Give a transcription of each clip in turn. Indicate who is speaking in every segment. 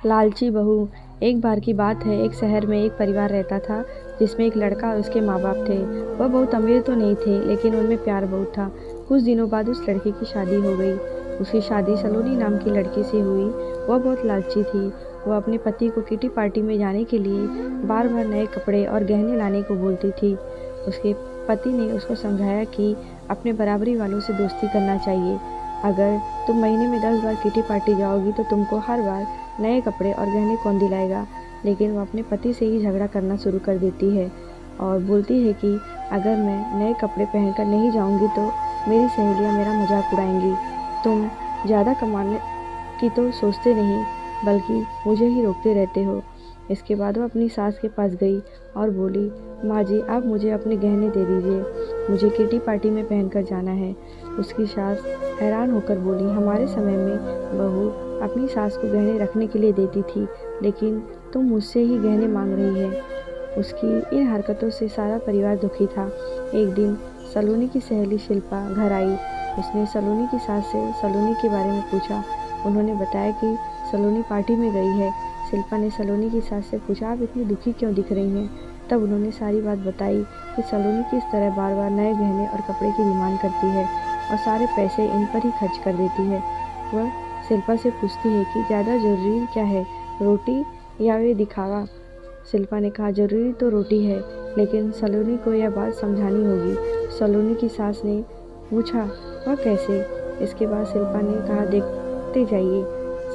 Speaker 1: लालची बहू। एक बार की बात है, एक शहर में एक परिवार रहता था जिसमें एक लड़का और उसके माँ बाप थे। वह बहुत अमीर तो नहीं थे, लेकिन उनमें प्यार बहुत था। कुछ दिनों बाद उस लड़के की शादी हो गई। उसकी शादी सलोनी नाम की लड़की से हुई। वह बहुत लालची थी। वह अपने पति को किटी पार्टी में जाने के लिए बार बार नए कपड़े और गहने लाने को बोलती थी। उसके पति ने उसको समझाया कि अपने बराबरी वालों से दोस्ती करना चाहिए। अगर तुम महीने में 10 बार किटी पार्टी जाओगी तो तुमको हर बार नए कपड़े और गहने कौन दिलाएगा। लेकिन वह अपने पति से ही झगड़ा करना शुरू कर देती है और बोलती है कि अगर मैं नए कपड़े पहनकर नहीं जाऊंगी तो मेरी सहेलियां मेरा मजाक उड़ाएंगी। तुम ज़्यादा कमाने की तो सोचते नहीं, बल्कि मुझे ही रोकते रहते हो। इसके बाद वह अपनी सास के पास गई और बोली, माँ जी, आप मुझे अपने गहने दे दीजिए, मुझे किटी पार्टी में पहनकर जाना है। उसकी सास हैरान होकर बोली, हमारे समय में बहू अपनी सास को गहने रखने के लिए देती थी, लेकिन तुम मुझसे ही गहने मांग रही है। उसकी इन हरकतों से सारा परिवार दुखी था। एक दिन सलोनी की सहेली शिल्पा घर आई। उसने सलोनी की सास से सलोनी के बारे में पूछा। उन्होंने बताया कि सलोनी पार्टी में गई है। शिल्पा ने सलोनी की सास से पूछा, आप इतनी दुखी क्यों दिख रही हैं? तब उन्होंने सारी बात बताई कि सलोनी किस तरह बार बार नए गहने और कपड़े की डिमांड करती है और सारे पैसे इन पर ही खर्च कर देती है। वह शिल्पा से पूछती है कि ज़्यादा ज़रूरी क्या है, रोटी या वे दिखावा? शिल्पा ने कहा, ज़रूरी तो रोटी है, लेकिन सलोनी को यह बात समझानी होगी। सलोनी की सास ने पूछा, वह कैसे? इसके बाद शिल्पा ने कहा, देखते जाइए।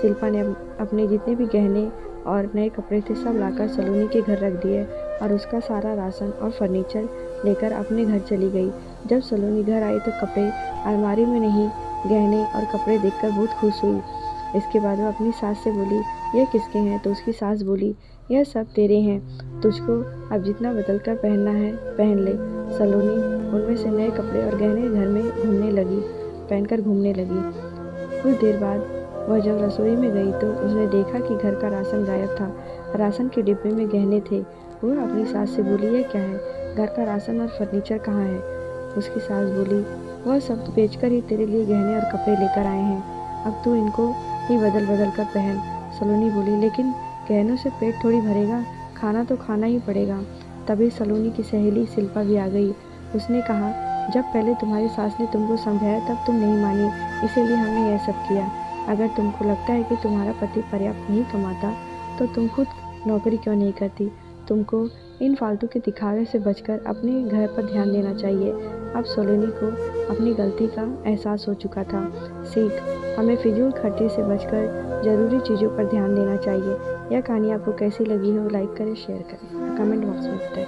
Speaker 1: शिल्पा ने अपने जितने भी गहने और नए कपड़े थे सब लाकर सलोनी के घर रख दिए और उसका सारा राशन और फर्नीचर लेकर अपने घर चली गई। जब सलोनी घर आई तो कपड़े अलमारी में नहीं, गहने और कपड़े देखकर बहुत खुश हुई। इसके बाद वह अपनी सास से बोली, यह किसके हैं? तो उसकी सास बोली, यह सब तेरे हैं, तुझको अब जितना बदल कर पहनना है पहन ले। सलोनी उनमें से नए कपड़े और गहने घर में पहनकर घूमने लगी। कुछ देर बाद वह जब रसोई में गई तो उसने देखा कि घर का राशन गायब था। राशन के डिब्बे में गहने थे। वह अपनी सास से बोली, यह क्या है? घर का राशन और फर्नीचर कहाँ है? उसकी सास बोली, वह सब बेचकर ही तेरे लिए गहने और कपड़े लेकर आए हैं, अब तू इनको ही बदल बदल कर पहन। सलोनी बोली, लेकिन गहनों से पेट थोड़ी भरेगा, खाना तो खाना ही पड़ेगा। तभी सलोनी की सहेली शिल्पा भी आ गई। उसने कहा, जब पहले तुम्हारी सास ने तुमको समझाया तब तुम नहीं मानी, इसीलिए हमने यह सब किया। अगर तुमको लगता है कि तुम्हारा पति पर्याप्त नहीं कमाता तो तुम खुद नौकरी क्यों नहीं करती? तुमको इन फालतू के दिखावे से बचकर अपने घर पर ध्यान देना चाहिए। अब सलोनी को अपनी गलती का एहसास हो चुका था। सीख, हमें फिजूल खर्ची से बचकर ज़रूरी चीज़ों पर ध्यान देना चाहिए। यह कहानी आपको कैसी लगी हो, लाइक करें, शेयर करें, कमेंट बॉक्स में बताएं।